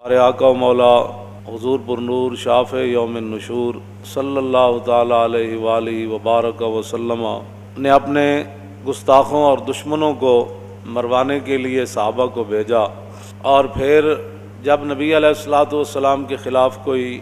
ہمارے آقا و مولا حضور پرنور شافع یوم النشور صلی اللہ تعالیٰ علیہ وآلہ وبارک وسلم نے اپنے گستاخوں اور دشمنوں کو مروانے کے لیے صحابہ کو بھیجا، اور پھر جب نبی علیہ الصلوۃ والسلام کے خلاف کوئی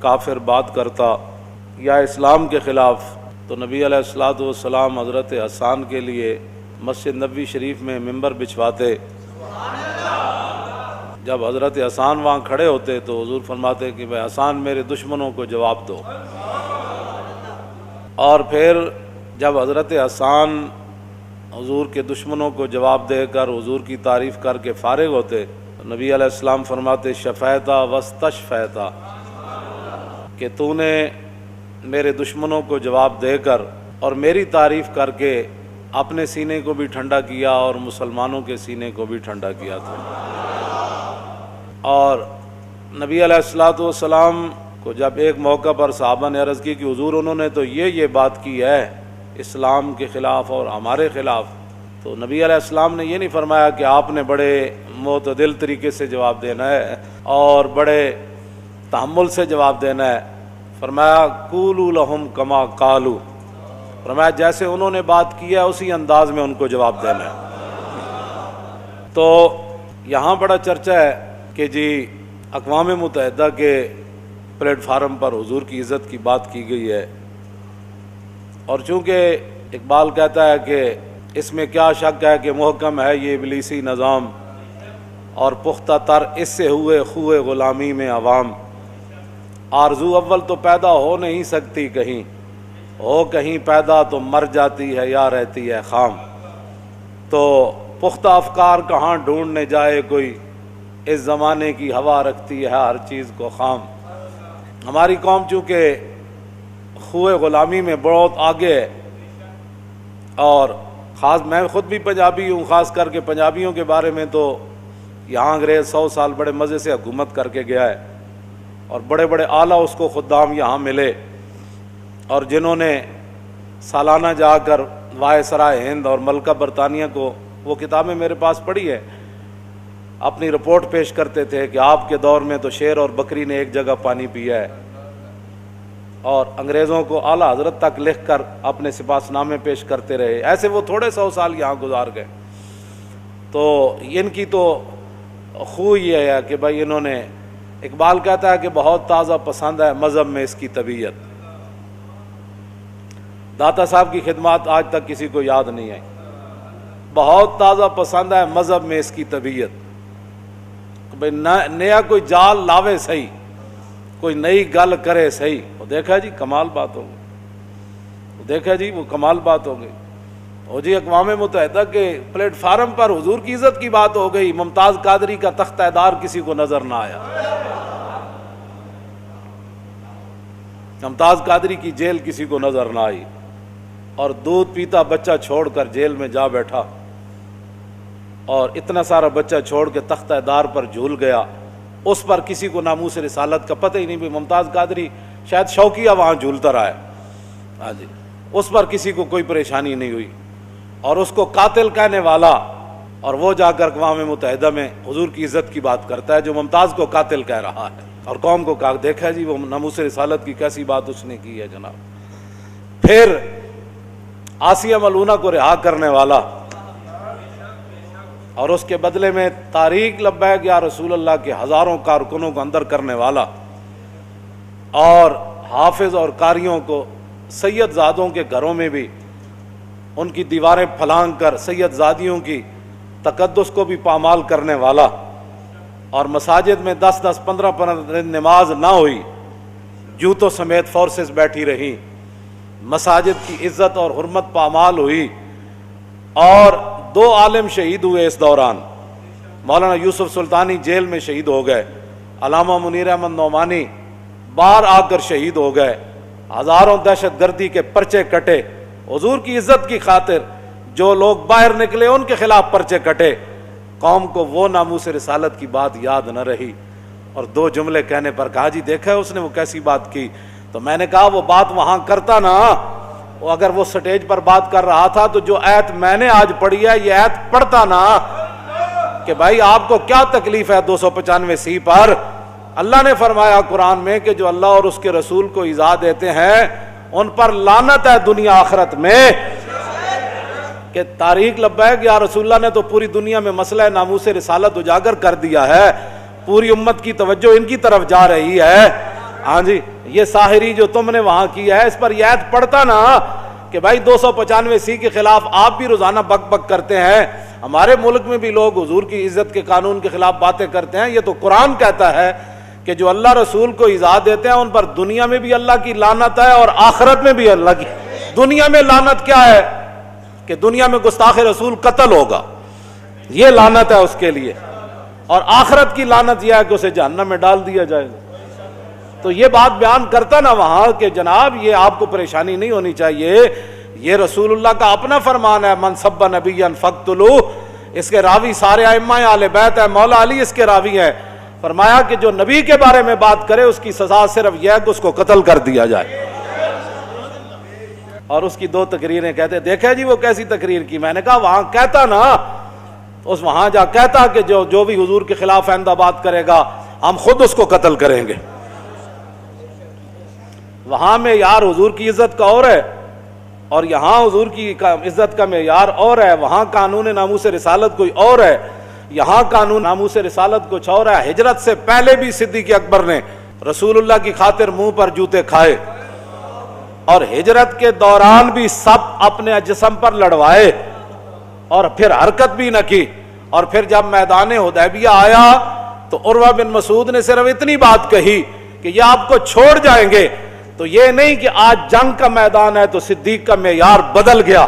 کافر بات کرتا یا اسلام کے خلاف، تو نبی علیہ الصلوۃ والسلام حضرت حسان کے لیے مسجد نبوی شریف میں ممبر بچھواتے۔ جب حضرت حسان وہاں کھڑے ہوتے تو حضور فرماتے کہ بھائی حسان میرے دشمنوں کو جواب دو، اور پھر جب حضرت حسان حضور کے دشمنوں کو جواب دے کر حضور کی تعریف کر کے فارغ ہوتے تو نبی علیہ السلام فرماتے شفیتا واستشفیتا، کہ تو نے میرے دشمنوں کو جواب دے کر اور میری تعریف کر کے اپنے سینے کو بھی ٹھنڈا کیا اور مسلمانوں کے سینے کو بھی ٹھنڈا کیا تھا۔ اور نبی علیہ الصلوۃ والسلام کو جب ایک موقع پر صحابہ نے عرض کی کہ حضور انہوں نے تو یہ بات کی ہے اسلام کے خلاف اور ہمارے خلاف، تو نبی علیہ السلام نے یہ نہیں فرمایا کہ آپ نے بڑے معتدل طریقے سے جواب دینا ہے اور بڑے تحمل سے جواب دینا ہے، فرمایا قولوا لہم کما قالوا، فرمایا جیسے انہوں نے بات کی ہے اسی انداز میں ان کو جواب دینا ہے۔ تو یہاں بڑا چرچا ہے کہ جی اقوام متحدہ کے پلیٹ فارم پر حضور کی عزت کی بات کی گئی ہے، اور چونکہ اقبال کہتا ہے کہ اس میں کیا شک ہے کہ محکم ہے یہ ابلیسی نظام، اور پختہ تر اس سے ہوئے خوئے غلامی میں عوام، آرزو اول تو پیدا ہو نہیں سکتی کہیں، ہو کہیں پیدا تو مر جاتی ہے یا رہتی ہے خام، تو پختہ افکار کہاں ڈھونڈنے جائے کوئی، اس زمانے کی ہوا رکھتی ہے ہر چیز کو خام۔ ہماری قوم چونکہ خوئے غلامی میں بہت آگے ہے، اور خاص میں خود بھی پنجابی ہوں، خاص کر کے پنجابیوں کے بارے میں تو یہاں انگریز 100 سال بڑے مزے سے حکومت کر کے گیا ہے، اور بڑے بڑے اعلیٰ اس کو خدام یہاں ملے، اور جنہوں نے سالانہ جا کر وائسرائے ہند اور ملکہ برطانیہ کو وہ کتابیں میرے پاس پڑھی ہے، اپنی رپورٹ پیش کرتے تھے کہ آپ کے دور میں تو شیر اور بکری نے ایک جگہ پانی پیا ہے، اور انگریزوں کو اعلیٰ حضرت تک لکھ کر اپنے سپاس نامے پیش کرتے رہے، ایسے وہ تھوڑے 100 سال یہاں گزار گئے۔ تو ان کی تو خو یہ ہے کہ بھائی انہوں نے، اقبال کہتا ہے کہ بہت تازہ پسند ہے مذہب میں اس کی طبیعت، داتا صاحب کی خدمات آج تک کسی کو یاد نہیں آئی، بہت تازہ پسند ہے مذہب میں اس کی طبیعت، بھائی نیا کوئی جال لاوے صحیح، کوئی نئی گل کرے صحیح، وہ دیکھا جی کمال بات ہو گئی، وہ دیکھا جی وہ کمال بات ہو گئی، وہ جی اقوام متحدہ کے پلیٹ فارم پر حضور کی عزت کی بات ہو گئی، ممتاز قادری کا تختہ دار کسی کو نظر نہ آیا، ممتاز قادری کی جیل کسی کو نظر نہ آئی، اور دودھ پیتا بچہ چھوڑ کر جیل میں جا بیٹھا، اور اتنا سارا بچہ چھوڑ کے تختہ دار پر جھول گیا، اس پر کسی کو ناموس رسالت کا پتہ ہی نہیں، بھی ممتاز قادری شاید شوقیہ وہاں جھولتا رہا ہے، ہاں جی، اس پر کسی کو کوئی پریشانی نہیں ہوئی، اور اس کو قاتل کہنے والا، اور وہ جا کر اقوام متحدہ میں حضور کی عزت کی بات کرتا ہے جو ممتاز کو قاتل کہہ رہا ہے، اور قوم کو کہا دیکھا جی وہ ناموس رسالت کی کیسی بات اس نے کی ہے جناب۔ پھر آسیہ ملونہ کو رہا کرنے والا، اور اس کے بدلے میں تاریخ لبیک یا رسول اللہ کے ہزاروں کارکنوں کو اندر کرنے والا، اور حافظ اور قاریوں کو سید زادوں کے گھروں میں بھی ان کی دیواریں پھلانگ کر سید زادیوں کی تقدس کو بھی پامال کرنے والا، اور مساجد میں 10-10 15 دن نماز نہ ہوئی، جوتوں سمیت فورسز بیٹھی رہی، مساجد کی عزت اور حرمت پامال ہوئی، اور 2 عالم شہید ہوئے اس دوران، مولانا یوسف سلطانی جیل میں شہید ہو گئے، علامہ منیر احمد نعمانی باہر آ کر شہید ہو گئے، ہزاروں دہشت گردی کے پرچے کٹے، حضور کی عزت کی خاطر جو لوگ باہر نکلے ان کے خلاف پرچے کٹے، قوم کو وہ ناموس رسالت کی بات یاد نہ رہی، اور 2 جملے کہنے پر کہا جی دیکھا ہے اس نے وہ کیسی بات کی، تو میں نے کہا وہ بات وہاں کرتا نا، اگر وہ سٹیج پر بات کر رہا تھا تو جو آیت میں نے آج پڑھی ہے یہ آیت پڑھتا نا، کہ بھائی آپ کو کیا تکلیف ہے 295 پر؟ اللہ نے فرمایا قرآن میں کہ جو اللہ اور اس کے رسول کو ایذا دیتے ہیں ان پر لعنت ہے دنیا آخرت میں. کہ تاریخ لبیک یا رسول اللہ نے تو پوری دنیا میں مسئلہ ناموس رسالت اجاگر کر دیا ہے، پوری امت کی توجہ ان کی طرف جا رہی ہے. ہاں جی، یہ ساحری جو تم نے وہاں کیا ہے اس پر یہ آیت پڑھتا نا کہ بھائی 295 کے خلاف آپ بھی روزانہ بک بک کرتے ہیں. ہمارے ملک میں بھی لوگ حضور کی عزت کے قانون کے خلاف باتیں کرتے ہیں. یہ تو قرآن کہتا ہے کہ جو اللہ رسول کو ایذا دیتے ہیں ان پر دنیا میں بھی اللہ کی لعنت ہے اور آخرت میں بھی اللہ کی. دنیا میں لعنت کیا ہے؟ کہ دنیا میں گستاخ رسول قتل ہوگا، یہ لعنت ہے اس کے لیے. اور آخرت کی لعنت یہ ہے کہ اسے جہنم میں ڈال دیا جائے گا. تو یہ بات بیان کرتا نا وہاں کہ جناب یہ آپ کو پریشانی نہیں ہونی چاہیے، یہ رسول اللہ کا اپنا فرمان ہے، من سب نبیا فاقتلوہ. اس کے راوی سارے ائمہ اہل بیت ہے، مولا علی اس کے راوی ہیں. فرمایا کہ جو نبی کے بارے میں بات کرے اس کی سزا صرف یہ ہے کہ اس کو قتل کر دیا جائے. اور اس کی 2 تقریریں کہتے دیکھے جی وہ کیسی تقریر کی. میں نے کہا وہاں کہتا نا، اس وہاں جا کہتا کہ جو بھی حضور کے خلاف آئندہ بات کرے گا ہم خود اس کو قتل کریں گے. وہاں میں یار حضور کی عزت کا اور ہے اور یہاں حضور کی عزت کا معیار اور ہے. وہاں قانون ناموس رسالت کوئی اور ہے، یہاں قانون ناموس رسالت کچھ اور ہے. ہجرت سے پہلے بھی صدیق اکبر نے رسول اللہ کی خاطر منہ پر جوتے کھائے اور ہجرت کے دوران بھی سب اپنے جسم پر لڑوائے اور پھر حرکت بھی نہ کی. اور پھر جب میدان حدیبیہ آیا تو عروہ بن مسعود نے صرف اتنی بات کہی کہ یہ آپ کو چھوڑ جائیں گے. تو یہ نہیں کہ آج جنگ کا میدان ہے تو صدیق کا معیار بدل گیا.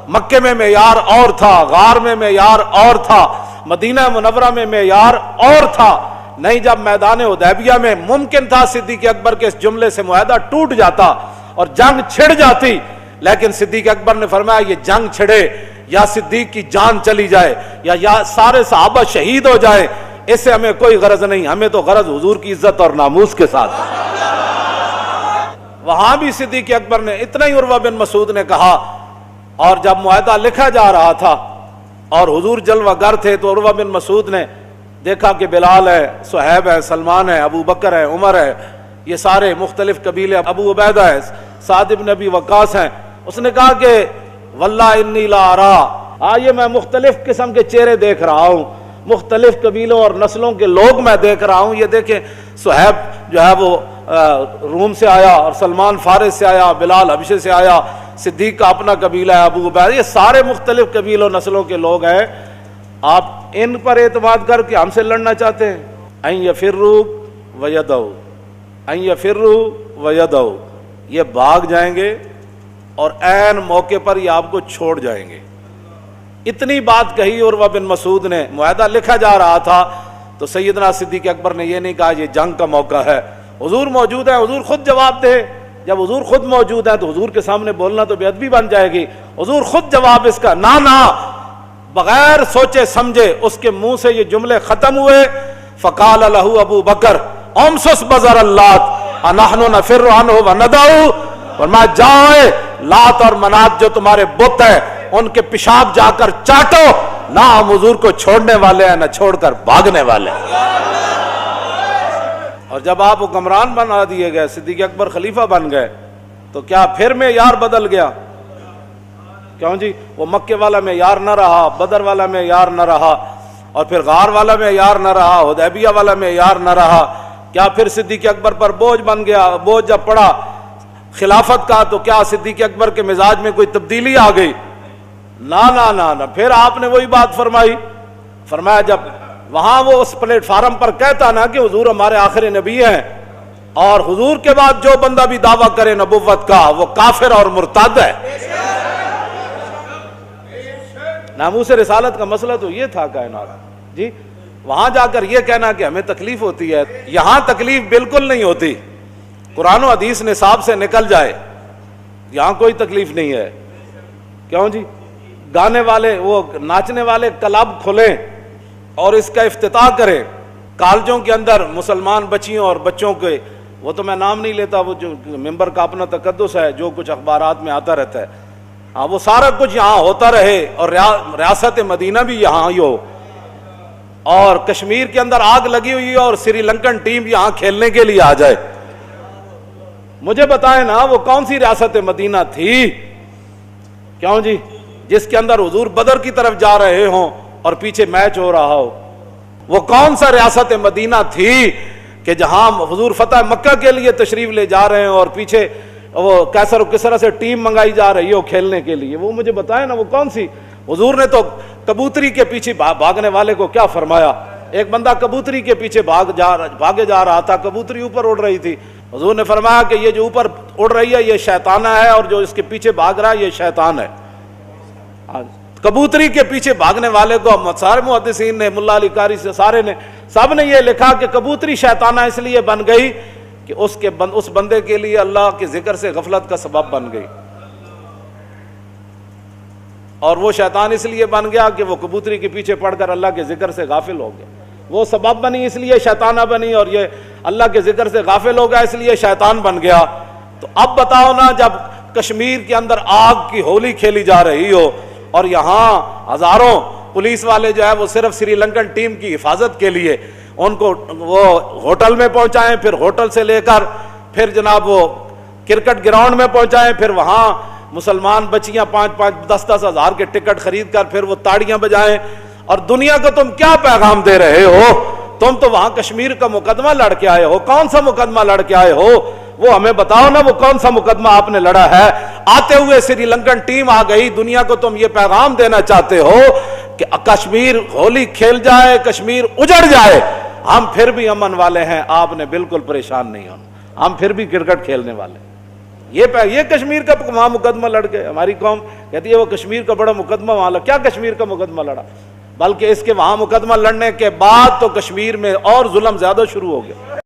مکے میں معیار اور تھا، غار میں معیار اور تھا، مدینہ منورہ میں معیار اور تھا. نہیں، جب میدان حدیبیہ میں ممکن تھا صدیق اکبر کے اس جملے سے معاہدہ ٹوٹ جاتا اور جنگ چھڑ جاتی، لیکن صدیق اکبر نے فرمایا یہ جنگ چھڑے یا صدیق کی جان چلی جائے یا سارے صحابہ شہید ہو جائے، اس سے ہمیں کوئی غرض نہیں، ہمیں تو غرض حضور کی عزت اور ناموس کے ساتھ. وہاں بھی صدیق اکبر نے اتنا ہی عروہ بن مسعود نے کہا. اور جب معاہدہ لکھا جا رہا تھا اور حضور جلوہ گر تھے تو عروہ بن مسعود نے دیکھا کہ بلال ہے، صہیب ہے، سلمان ہے، ابو بکر ہے، عمر ہے، یہ سارے مختلف قبیلے، ابو عبیدہ ہے، سعد بن ابی وقاص ہیں. اس نے کہا کہ واللہ انی لا ارا، یہ میں مختلف قسم کے چہرے دیکھ رہا ہوں، مختلف قبیلوں اور نسلوں کے لوگ میں دیکھ رہا ہوں. یہ دیکھیں صہیب جو ہے وہ روم سے آیا اور سلمان فارس سے آیا، بلال حبشے سے آیا، صدیق کا اپنا قبیلہ ہے، ابو عبیدہ، یہ سارے مختلف قبیلوں نسلوں کے لوگ ہیں. آپ ان پر اعتماد کر کے ہم سے لڑنا چاہتے ہیں؟ ان یفروا ویدعوا، ان یفروا ویدعوا، یہ بھاگ جائیں گے اور عین موقع پر یہ آپ کو چھوڑ جائیں گے. اتنی بات کہی عروہ بن مسعود نے. معاہدہ لکھا جا رہا تھا تو سیدنا صدیق اکبر نے یہ نہیں کہا یہ جنگ کا موقع ہے، حضور موجود ہے، حضور خود جواب دے. جب حضور خود موجود ہے تو حضور کے سامنے بولنا تو بے ادبی بن جائے گی. حضور خود جواب اس کا نہ بغیر سوچے سمجھے اس کے منہ سے یہ جملے ختم ہوئے. فقال له ابو بکر امسس بزر اللات انحن نفر عنہ وندعو، فرمایا جائے لات اور منات جو تمہارے بت ہیں ان کے پیشاب جا کر چاٹو، نہ ہم حضور کو چھوڑنے والے ہیں نہ چھوڑ کر بھاگنے والے ہیں. اور جب آپ حکمران بنا دیے گئے، صدیق اکبر خلیفہ بن گئے، تو کیا پھر معیار بدل گیا؟ کیوں جی؟ وہ مکے والا معیار نہ رہا، بدر والا معیار نہ رہا، اور پھر غار والا معیار نہ رہا، حدیبیہ والا معیار نہ رہا. کیا پھر صدیق اکبر پر بوجھ بن گیا؟ بوجھ جب پڑا خلافت کا تو کیا صدیق اکبر کے مزاج میں کوئی تبدیلی آ گئی؟ نہ پھر آپ نے وہی بات فرمائی. فرمایا جب وہاں وہ اس پلیٹ فارم پر کہتا نا کہ حضور ہمارے آخری نبی ہیں، اور حضور کے بعد جو بندہ بھی دعویٰ کرے نبوت کا وہ کافر اور مرتد ہے. ناموس رسالت کا مسئلہ تو یہ تھا کائنات جی. وہاں جا کر یہ کہنا کہ ہمیں تکلیف ہوتی ہے، یہاں تکلیف بالکل نہیں ہوتی. قرآن و حدیث نصاب سے نکل جائے، یہاں کوئی تکلیف نہیں ہے. کیوں جی؟ گانے والے، وہ ناچنے والے کلب کھلیں اور اس کا افتتاح کریں. کالجوں کے اندر مسلمان بچیوں اور بچوں کے، وہ تو میں نام نہیں لیتا، وہ جو ممبر کا اپنا تقدس ہے، جو کچھ اخبارات میں آتا رہتا ہے، ہاں وہ سارا کچھ یہاں ہوتا رہے اور ریاست مدینہ بھی یہاں ہی ہو. اور کشمیر کے اندر آگ لگی ہوئی ہے اور سری لنکن ٹیم یہاں کھیلنے کے لیے آ جائے. مجھے بتائیں نا وہ کون سی ریاست مدینہ تھی کیوں جی جس کے اندر حضور بدر کی طرف جا رہے ہوں اور پیچھے میچ ہو رہا ہو؟ وہ کون سا ریاست مدینہ تھی کہ جہاں حضور فتح مکہ کے لیے تشریف لے جا رہے ہیں اور پیچھے وہ کیسر و کسرا سے ٹیم منگائی جا رہی ہو کھیلنے کے لیے؟ وہ مجھے بتائیں نا وہ کون سی. حضور نے تو کبوتری کے پیچھے بھاگنے والے کو کیا فرمایا؟ ایک بندہ کبوتری کے پیچھے بھاگے جا رہا تھا, کبوتری اوپر اڑ رہی تھی. حضور نے فرمایا کہ یہ جو اوپر اڑ رہی ہے یہ شیطانہ ہے اور جو اس کے پیچھے بھاگ رہا ہے یہ شیطان ہے. کبوتری کے پیچھے بھاگنے والے کو سارے محدثین نے, ملا علی قاری سے سارے نے, سب نے یہ لکھا کہ کبوتری شیطانہ اس لیے بن گئی کہ اس بندے کے لیے اللہ کے ذکر سے غفلت کا سبب بن گئی, اور وہ شیطان اس لیے بن گیا کہ وہ کبوتری کے پیچھے پڑھ کر اللہ کے ذکر سے غافل ہو گیا. وہ سبب بنی اس لیے شیطانہ بنی, اور یہ اللہ کے ذکر سے غافل ہو گیا اس لیے شیطان بن گیا. تو اب بتاؤ نا, جب کشمیر کے اندر آگ کی ہولی کھیلی جا رہی ہو اور یہاں ہزاروں پولیس والے جو ہے وہ صرف سری لنکن ٹیم کی حفاظت کے لیے ان کو وہ ہوٹل میں پہنچائیں, پھر ہوٹل سے لے کر پھر جناب وہ کرکٹ گراؤنڈ میں پہنچائیں, پھر وہاں مسلمان بچیاں 5-5 10 ہزار کے ٹکٹ خرید کر پھر وہ تاڑیاں بجائیں, اور دنیا کو تم کیا پیغام دے رہے ہو؟ تم تو وہاں کشمیر کا مقدمہ لڑ کے آئے ہو. کون سا مقدمہ لڑ کے آئے ہو وہ ہمیں بتاؤ نا, وہ کون سا مقدمہ آپ نے لڑا ہے؟ آتے ہوئے سری لنکن ٹیم آ گئی, دنیا کو تم یہ پیغام دینا چاہتے ہو کہ کشمیر ہولی کھیل جائے, کشمیر اجڑ جائے, ہم پھر بھی امن والے ہیں, آپ نے بالکل پریشان نہیں ہونا, ہم پھر بھی کرکٹ کھیلنے والے. یہ کشمیر کا وہاں مقدمہ لڑ گئے. ہماری قوم کہتی ہے وہ کشمیر کا بڑا مقدمہ وہاں لڑا. کیا کشمیر کا مقدمہ لڑا؟ بلکہ اس کے وہاں مقدمہ لڑنے کے بعد تو کشمیر میں اور ظلم زیادہ شروع ہو گیا.